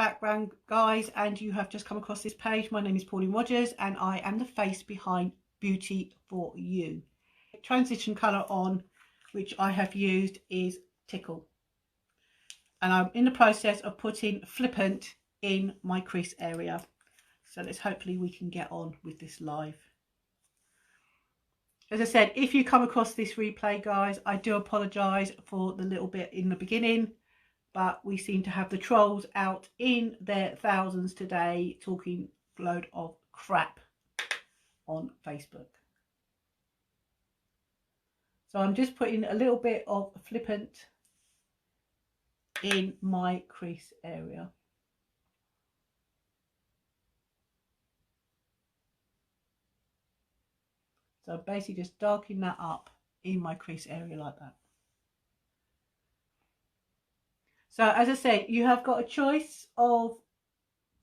background, guys, and you have just come across this page, my name is Pauline Rogers and I am the face behind Beauty For You. Transition colour on, which I have used, is Tickle. And I'm in the process of putting Flippant in my crease area. So let's hopefully we can get on with this live. As I said, if you come across this replay, guys, I do apologise for the little bit in the beginning, but we seem to have the trolls out in their thousands today talking a load of crap on Facebook. So I'm just putting a little bit of Flippant in my crease area. So basically just darken that up in my crease area like that. So as I said, you have got a choice of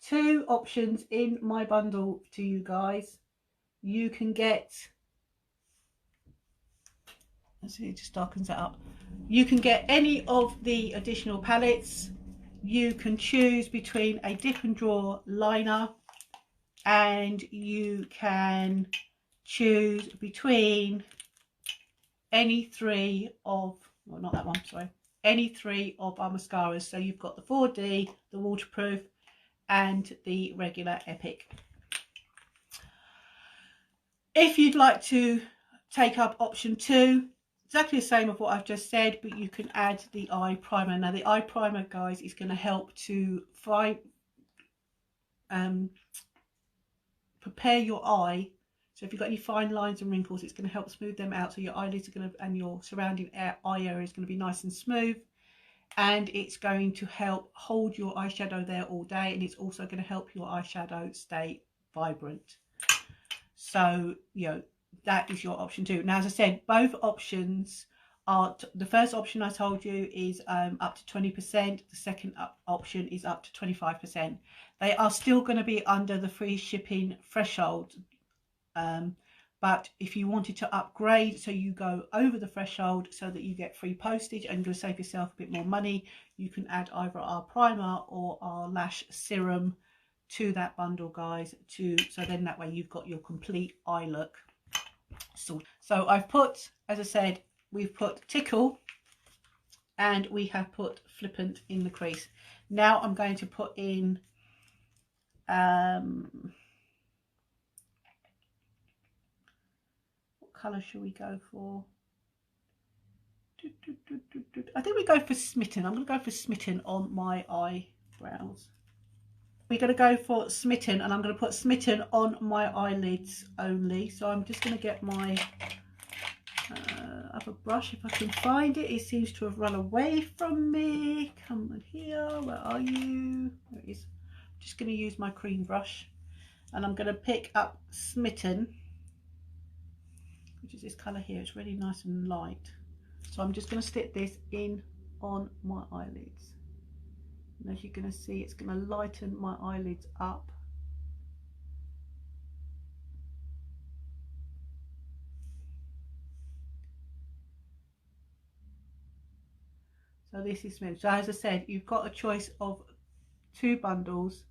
2 options in my bundle to you guys. You can get, let's see, it just darkens that up. You can get any of the additional palettes. You can choose between a dip and draw liner, and you can choose between any 3 of, well, not that one, sorry, any 3 of our mascaras. So you've got the 4D, the waterproof, and the regular Epic. If you'd like to take up option 2, exactly the same of what I've just said, but you can add the eye primer. Now the eye primer, guys, is going to help to prepare your eye. So if you've got any fine lines and wrinkles, it's going to help smooth them out. So your eyelids are going to, and your surrounding eye area is going to be nice and smooth. And it's going to help hold your eyeshadow there all day. And it's also going to help your eyeshadow stay vibrant. So, you know, that is your option 2. Now, as I said, both options are, the first option I told you is up to 20%. The second option is up to 25%. They are still going to be under the free shipping threshold. But if you wanted to upgrade, so you go over the threshold so that you get free postage and you'll save yourself a bit more money, you can add either our primer or our lash serum to that bundle, guys, so then that way you've got your complete eye look. So I've put, as I said, we've put Tickle and we have put Flippant in the crease. Now I'm going to put in colour shall we go for? I think we go for Smitten. I'm going to go for Smitten on my eyebrows. We're going to go for Smitten, and I'm going to put Smitten on my eyelids only. So I'm just going to get my other brush if I can find it. It seems to have run away from me. Come on here. Where are you? There it is. I'm just going to use my cream brush, and I'm going to pick up Smitten, which is this colour here. It's really nice and light. So I'm just going to stick this in on my eyelids. And as you're going to see, it's going to lighten my eyelids up. So this is smooth. So as I said, you've got a choice of 2 bundles.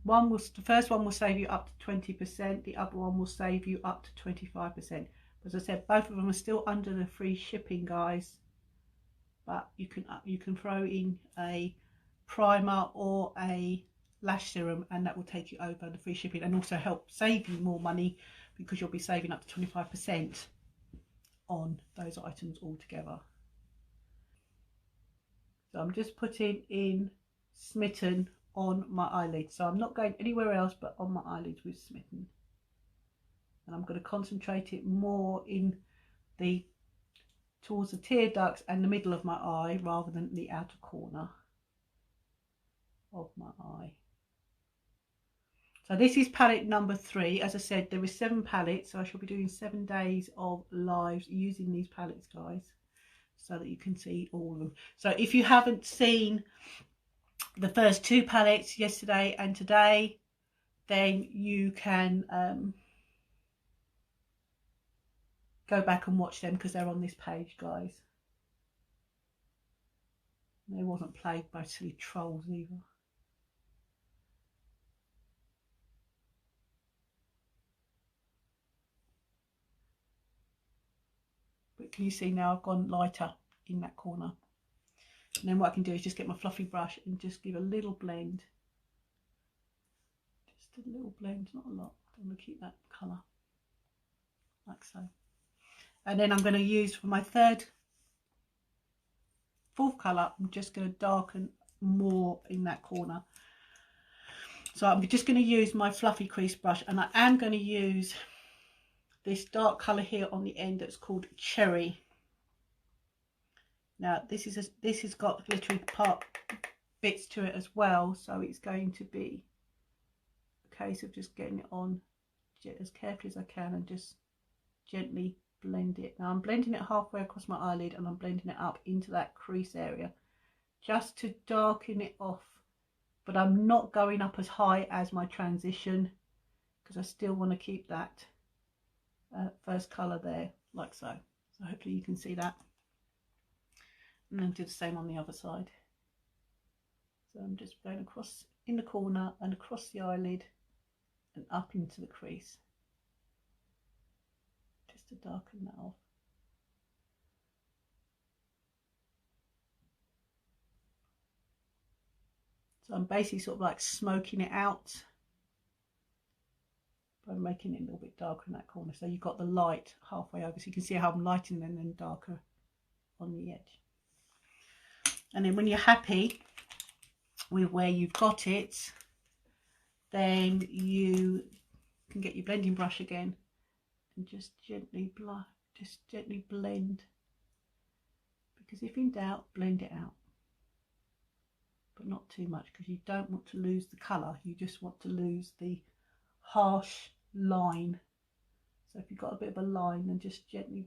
The first one will save you up to 20%. The other one will save you up to 25%. As I said, both of them are still under the free shipping, guys. But you can throw in a primer or a lash serum, and that will take you over the free shipping and also help save you more money, because you'll be saving up to 25% on those items altogether. So I'm just putting in Smitten on my eyelids. So I'm not going anywhere else but on my eyelids with Smitten. And I'm going to concentrate it more in towards the tear ducts and the middle of my eye rather than the outer corner of my eye. So this is palette number 3. As I said, there is 7 palettes, so I shall be doing 7 days of lives using these palettes, guys, so that you can see all of them. So if you haven't seen the first 2 palettes yesterday and today, then you can go back and watch them, because they're on this page, guys. They wasn't plagued by silly trolls either. can you see now I've gone lighter in that corner. And then what I can do is just get my fluffy brush and just give a little blend. Just a little blend, not a lot. I'm going to keep that colour like so. And then I'm going to use for my fourth colour, I'm just going to darken more in that corner. So I'm just going to use my fluffy crease brush, and I am going to use this dark colour here on the end that's called Cherry. Now this has got glittery bits to it as well, so it's going to be a case of just getting it on as carefully as I can and just gently blend it. Now I'm blending it halfway across my eyelid, and I'm blending it up into that crease area just to darken it off, but I'm not going up as high as my transition because I still want to keep that first colour there like so. So hopefully you can see that, and then do the same on the other side. So I'm just going across in the corner and across the eyelid and up into the crease just to darken that off. So I'm basically sort of like smoking it out by making it a little bit darker in that corner. So you've got the light halfway over, so you can see how I'm lightening and then darker on the edge. And then when you're happy with where you've got it, then you can get your blending brush again and just gently blend. Because if in doubt, blend it out, but not too much, because you don't want to lose the colour, you just want to lose the harsh line. So if you've got a bit of a line, then just gently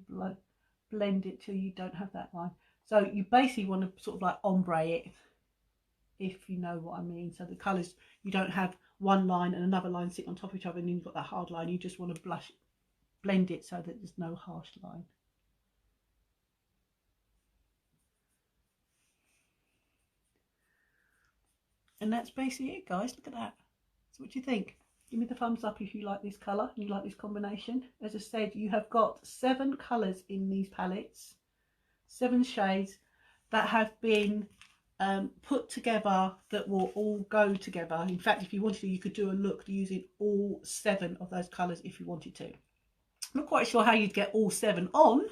blend it till you don't have that line. So you basically want to sort of like ombre it, if you know what I mean. So the colours, you don't have one line and another line sitting on top of each other and then you've got that hard line. You just want to blend it so that there's no harsh line. And that's basically it, guys. Look at that. So what do you think? Give me the thumbs up if you like this colour and you like this combination. As I said, you have got 7 colours in these palettes, 7 shades that have been put together that will all go together. In fact, if you wanted to, you could do a look using all 7 of those colours if you wanted to. I'm not quite sure how you'd get all 7 on,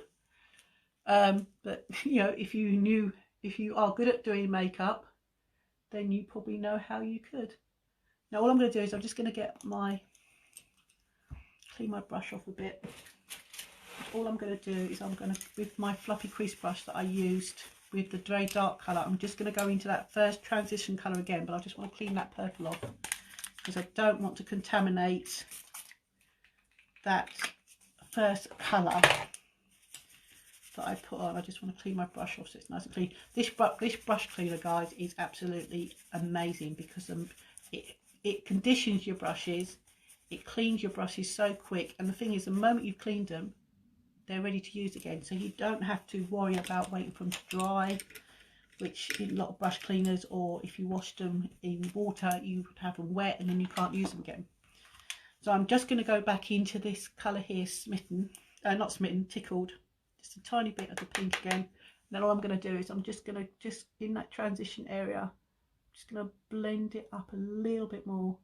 but you know, if you are good at doing makeup, then you probably know how you could. Now all I'm going to do is I'm just going to clean my brush off a bit. All I'm going to do is I'm going to, with my fluffy crease brush that I used with the very dark colour, I'm just going to go into that first transition colour again, but I just want to clean that purple off because I don't want to contaminate that first colour that I put on. I just want to clean my brush off so it's nice and clean. This brush cleaner, guys, is absolutely amazing because it conditions your brushes, it cleans your brushes so quick, and the thing is, the moment you've cleaned them, they're ready to use again, so you don't have to worry about waiting for them to dry, which in a lot of brush cleaners, or if you washed them in water, you would have them wet and then you can't use them again. So I'm just going to go back into this colour here, Tickled, just a tiny bit of the pink again. And then all I'm going to do is I'm just going to, in that transition area, just going to blend it up a little bit more,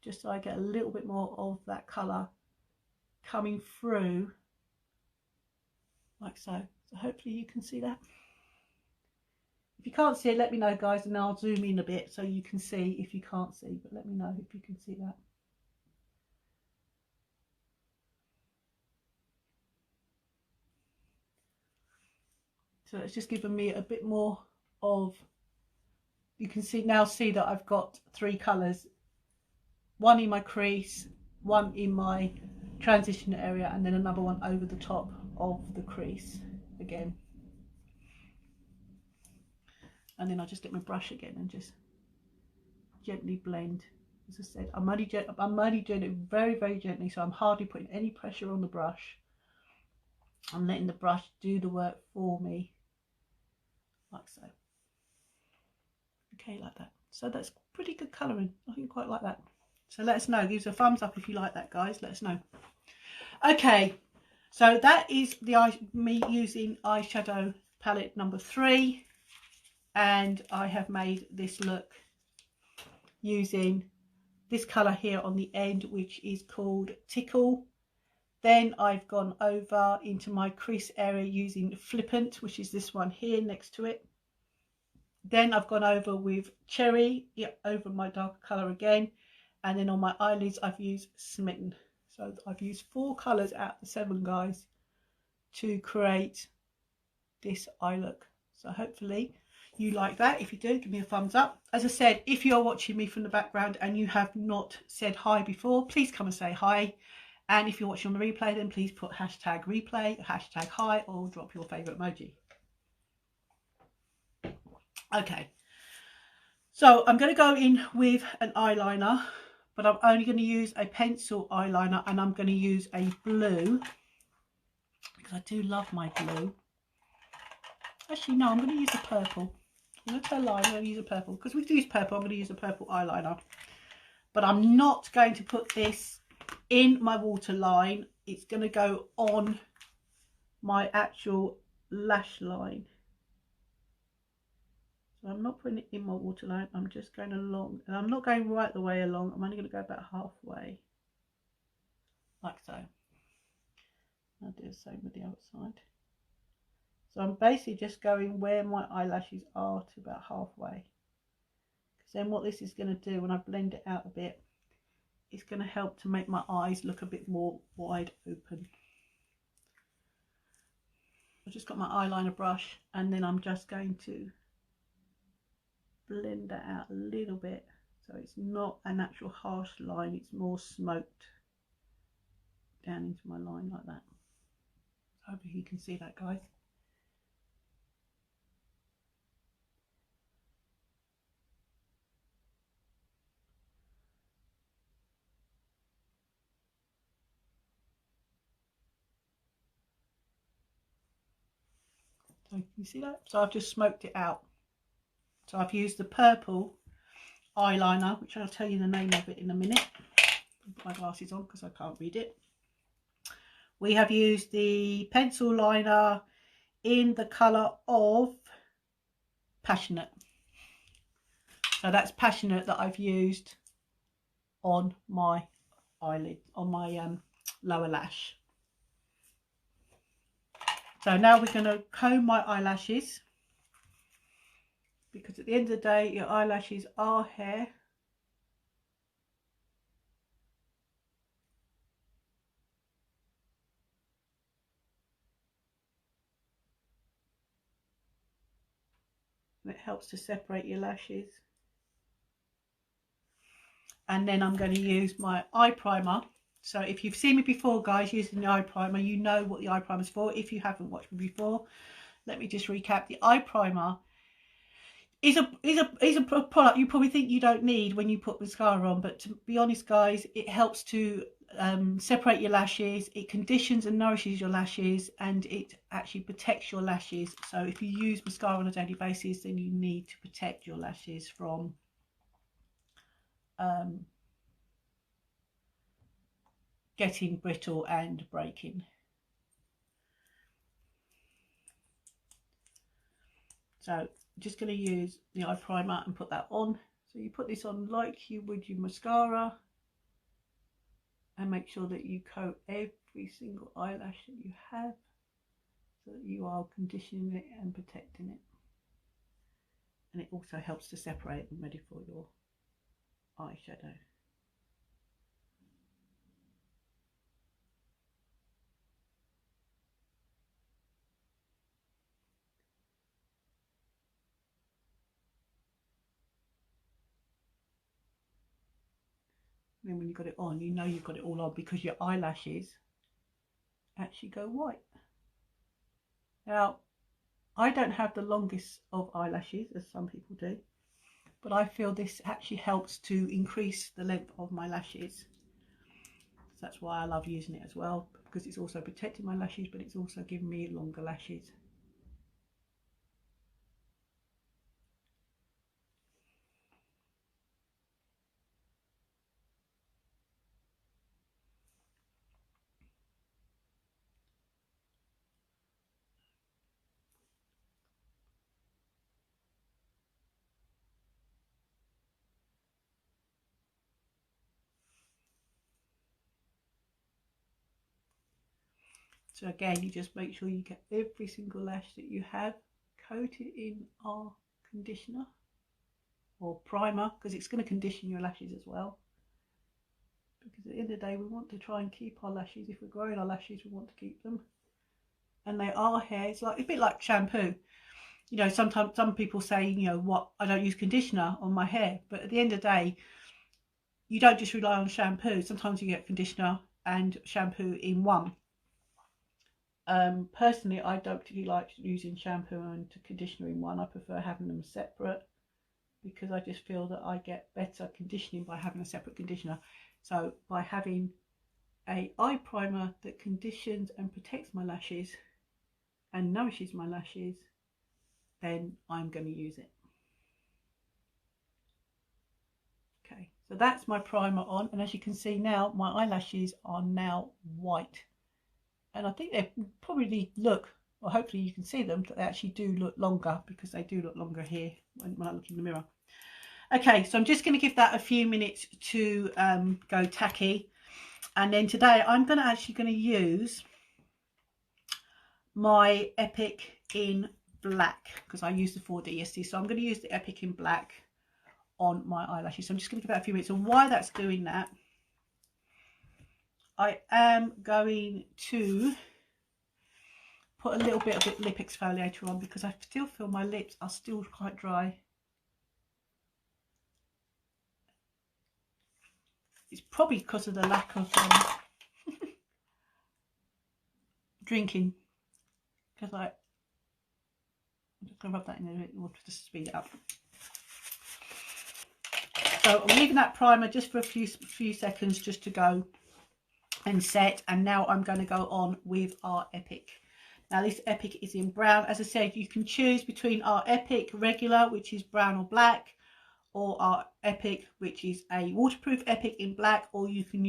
just so I get a little bit more of that colour coming through like so. So hopefully you can see that. If you can't see it, let me know, guys, and I'll zoom in a bit so you can see if you can't see, but let me know if you can see that. So it's just given me a bit more of, you can see that I've got 3 colours, one in my crease, one in my transition area, and then another one over the top of the crease again. And then I'll just get my brush again and just gently blend. As I said, I'm only doing it very, very gently, so I'm hardly putting any pressure on the brush. I'm letting the brush do the work for me, like so. Okay, like that. So that's pretty good colouring. I think quite like that. So let us know. Give us a thumbs up if you like that, guys. Let us know. Okay, So that is me using eyeshadow palette number 3, and I have made this look using this colour here on the end, which is called Tickle. Then I've gone over into my crease area using Flippant, which is this one here next to it. Then I've gone over with Cherry, over my darker colour again, and then on my eyelids I've used Smitten. So I've used 4 colours out of the 7, guys, to create this eye look. So hopefully you like that. If you do, give me a thumbs up. As I said, if you're watching me from the background and you have not said hi before, please come and say hi. And if you're watching on the replay, then please put hashtag replay, hashtag hi, or drop your favourite emoji. Okay, so I'm going to go in with an eyeliner, but I'm only going to use a pencil eyeliner, and I'm going to use a blue because I do love my blue. Actually, no, I'm going to use a purple. I'm going to tell a lie, I'm going to use a purple. Because we've used purple, I'm going to use a purple eyeliner. But I'm not going to put this in my waterline. It's going to go on my actual lash line. So I'm not putting it in my waterline. I'm just going along. And I'm not going right the way along. I'm only going to go about halfway. Like so. I'll do the same with the other side. So I'm basically just going where my eyelashes are to about halfway. Because then what this is going to do when I blend it out a bit, it's going to help to make my eyes look a bit more wide open. I've just got my eyeliner brush, and then I'm just going to blend that out a little bit. So it's not a natural harsh line, it's more smoked down into my line like that. I hope you can see that, guys. So you see that? So I've just smoked it out. So I've used the purple eyeliner, which I'll tell you the name of it in a minute. I'll put my glasses on because I can't read it. We have used the pencil liner in the colour of Passionate. So that's Passionate that I've used on my eyelid, on my lower lash. So now we're going to comb my eyelashes, because at the end of the day your eyelashes are hair. And it helps to separate your lashes. And then I'm going to use my eye primer. So if you've seen me before, guys, using the eye primer, you know what the eye primer is for. If you haven't watched me before, let me just recap. The eye primer is a product you probably think you don't need when you put mascara on, but to be honest, guys, it helps to separate your lashes, it conditions and nourishes your lashes, and it actually protects your lashes. So if you use mascara on a daily basis, then you need to protect your lashes from getting brittle and breaking. So I'm just going to use the eye primer and put that on. So you put this on like you would your mascara, and make sure that you coat every single eyelash that you have, so that you are conditioning it and protecting it. And it also helps to separate them ready for your eyeshadow. And then when you've got it on, you know you've got it all on, because your eyelashes actually go white. Now, I don't have the longest of eyelashes, as some people do, but I feel this actually helps to increase the length of my lashes. So that's why I love using it as well, because it's also protecting my lashes, but it's also giving me longer lashes. So again, you just make sure you get every single lash that you have coated in our conditioner or primer, because it's going to condition your lashes as well. Because at the end of the day, we want to try and keep our lashes. If we're growing our lashes, we want to keep them. And they are hair. It's like a bit like shampoo. You know, sometimes some people say, you know, what, I don't use conditioner on my hair. But at the end of the day, you don't just rely on shampoo. Sometimes you get conditioner and shampoo in one. Personally, I don't particularly like using shampoo and conditioner in one. I prefer having them separate, because I just feel that I get better conditioning by having a separate conditioner. So by having a eye primer that conditions and protects my lashes and nourishes my lashes, then I'm going to use it. Okay, so that's my primer on, and as you can see now, my eyelashes are now white, and I think they probably look, or hopefully you can see them, that they actually do look longer, because they do look longer here when I look in the mirror. Okay, so I'm just going to give that a few minutes to go tacky, and then today I'm actually going to use my Epic in black, because I used the 4D yesterday, so I'm going to use the Epic in black on my eyelashes. So I'm just going to give that a few minutes, and while that's doing that, I am going to put a little bit of lip exfoliator on, because I still feel my lips are still quite dry. It's probably because of the lack of drinking, because I'm just going to rub that in a bit more to speed it up. So I'm leaving that primer just for a few seconds just to go and set, and now I'm going to go on with our Epic. Now this Epic is in brown. As I said, you can choose between our Epic regular, which is brown or black, or our Epic, which is a waterproof Epic in black, or you can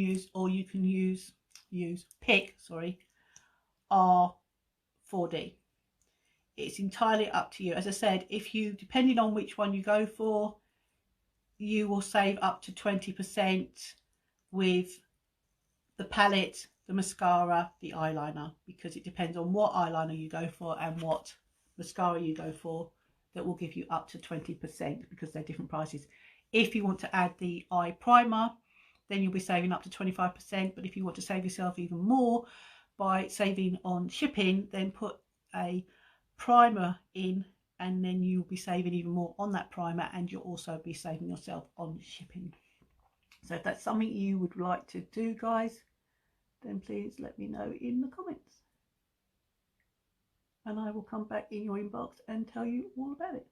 pick our 4D. It's entirely up to you. As I said, depending on which one you go for, you will save up to 20% with the palette, the mascara, the eyeliner, because it depends on what eyeliner you go for and what mascara you go for. That will give you up to 20%, because they're different prices. If you want to add the eye primer, then you'll be saving up to 25%. But if you want to save yourself even more by saving on shipping, then put a primer in, and then you'll be saving even more on that primer, and you'll also be saving yourself on shipping. So if that's something you would like to do, guys, then please let me know in the comments, and I will come back in your inbox and tell you all about it.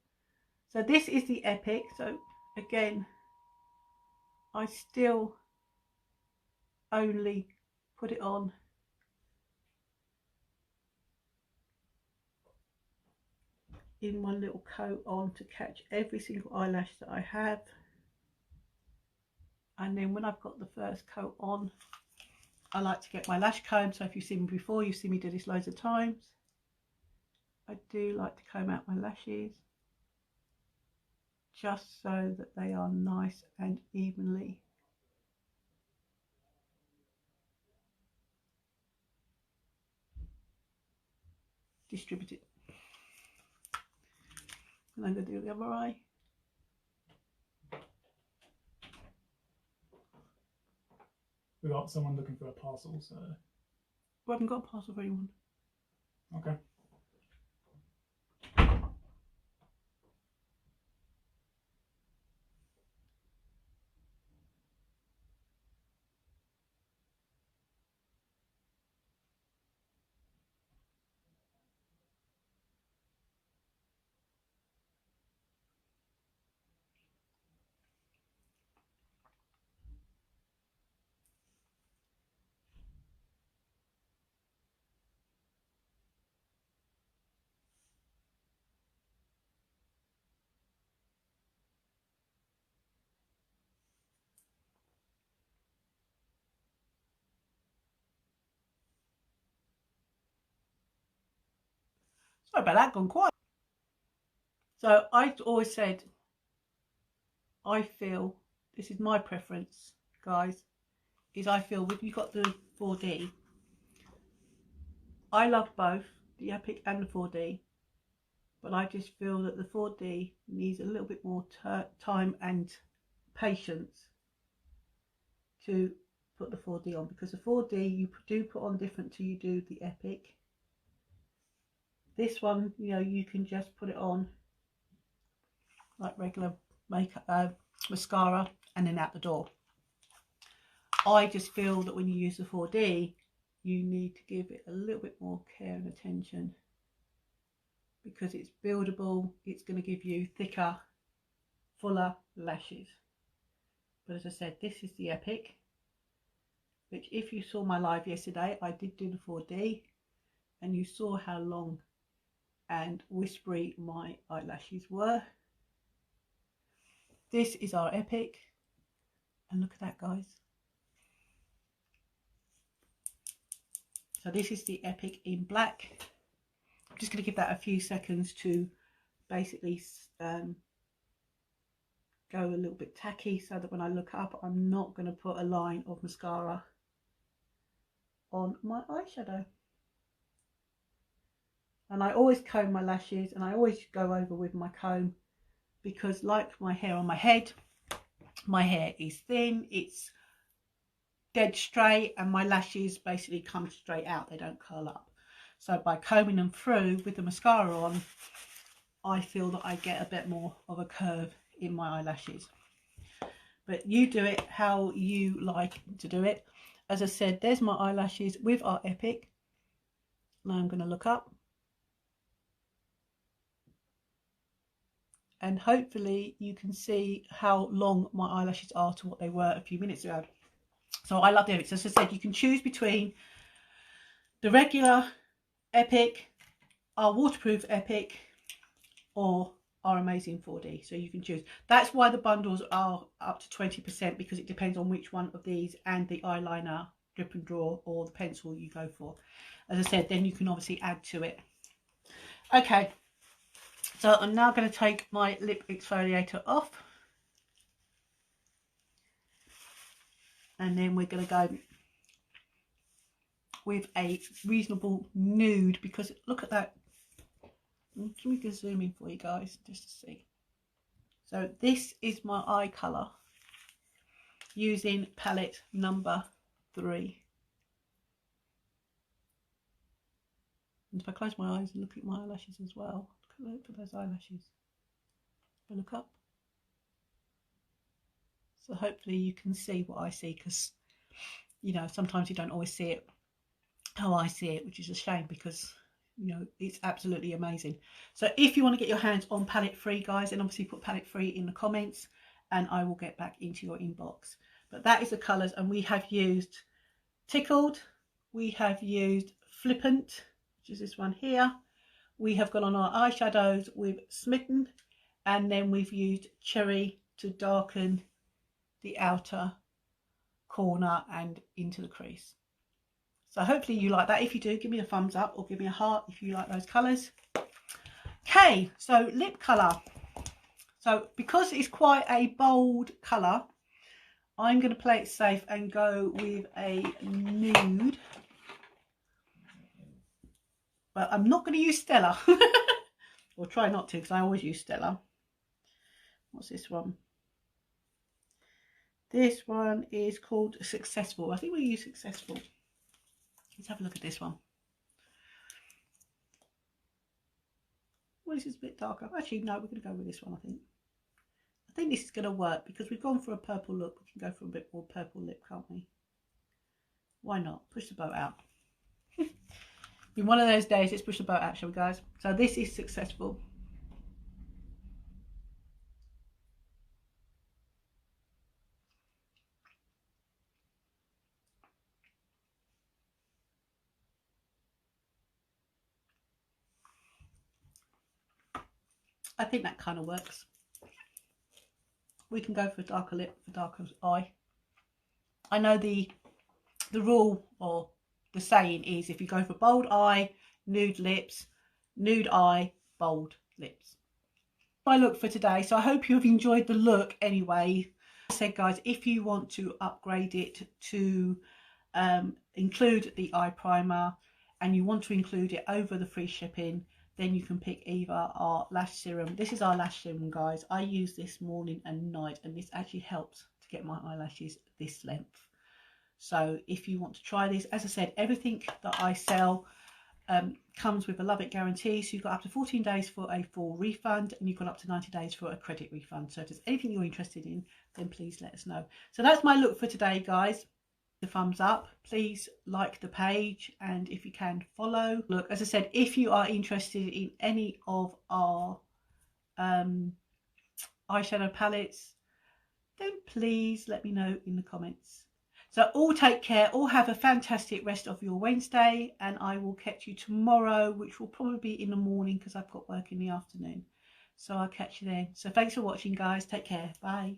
So this is the Epic. So again, I still only put it on in one little coat on to catch every single eyelash that I have, and then when I've got the first coat on, I like to get my lash comb. So if you've seen me before, you've seen me do this loads of times. I do like to comb out my lashes, just so that they are nice and evenly distributed. And I'm going to do the other eye. We got someone looking for a parcel, so... We haven't got a parcel for anyone. Okay. Sorry about that, gone quiet. So I always said, I feel, this is my preference, guys, is I feel when you've got the 4D, I love both the Epic and the 4D, but I just feel that the 4D needs a little bit more time and patience to put the 4D on, because the 4D you do put on different to you do the Epic. This one, you know, you can just put it on like regular makeup mascara and then out the door. I just feel that when you use the 4D, you need to give it a little bit more care and attention, because it's buildable. It's going to give you thicker, fuller lashes. But as I said, this is the Epic, which if you saw my live yesterday, I did do the 4D, and you saw how long and whispery my eyelashes were. This is our Epic, and look at that, guys. So this is the Epic in black. I'm just going to give that a few seconds to basically go a little bit tacky, so that when I look up, I'm not going to put a line of mascara on my eyeshadow. And I always comb my lashes, and I always go over with my comb, because like my hair on my head, my hair is thin, it's dead straight, and my lashes basically come straight out, they don't curl up. So by combing them through with the mascara on, I feel that I get a bit more of a curve in my eyelashes. But you do it how you like to do it. As I said, there's my eyelashes with our Epic. Now I'm going to look up, and hopefully you can see how long my eyelashes are to what they were a few minutes ago. So I love the Epic. So as I said, you can choose between the regular Epic, our waterproof Epic, or our amazing 4D. So you can choose. That's why the bundles are up to 20%, because it depends on which one of these and the eyeliner, drip and draw, or the pencil you go for. As I said, then you can obviously add to it. Okay, so I'm now going to take my lip exfoliator off, and then we're going to go with a reasonable nude, because look at that. Let me just zoom in for you guys just to see. So this is my eye colour using palette number 3. And if I close my eyes and look at my eyelashes as well, look at those eyelashes. If I look up. So hopefully you can see what I see, because, you know, sometimes you don't always see it how I see it, which is a shame, because, you know, it's absolutely amazing. So if you want to get your hands on palette free, guys, then obviously put palette free in the comments, and I will get back into your inbox. But that is the colours, and we have used Tickled, we have used Flippant, which is this one here. We have gone on our eyeshadows with Smitten, and then we've used Cherry to darken the outer corner and into the crease. So hopefully you like that. If you do, give me a thumbs up or give me a heart if you like those colours. Okay, so lip colour. So because it's quite a bold colour, I'm going to play it safe and go with a nude. But I'm not going to use Stella. Or try not to, because I always use Stella. What's this one? This one is called Successful. I think we'll use Successful. Let's have a look at this one. Well, this is a bit darker. Actually, no, we're going to go with this one, I think. I think this is going to work, because we've gone for a purple look. We can go for a bit more purple lip, can't we? Why not? Push the boat out. Been one of those days. Let's push the boat out, shall we, guys? So this is Successful. I think that kind of works. We can go for a darker lip, for darker eye. I know the rule, or the saying is, if you go for bold eye, nude lips, nude eye, bold lips. My look for today. So I hope you've enjoyed the look anyway. As I said, guys, if you want to upgrade it to include the eye primer and you want to include it over the free shipping, then you can pick either our lash serum. This is our lash serum, guys. I use this morning and night, and this actually helps to get my eyelashes this length. So if you want to try this, as I said, everything that I sell comes with a love it guarantee. So you've got up to 14 days for a full refund, and you've got up to 90 days for a credit refund. So if there's anything you're interested in, then please let us know. So that's my look for today, guys. The thumbs up, please like the page, and if you can, follow. Look, as I said, if you are interested in any of our eyeshadow palettes, then please let me know in the comments. So all take care, all have a fantastic rest of your Wednesday, and I will catch you tomorrow, which will probably be in the morning because I've got work in the afternoon. So I'll catch you then. So thanks for watching, guys. Take care. Bye.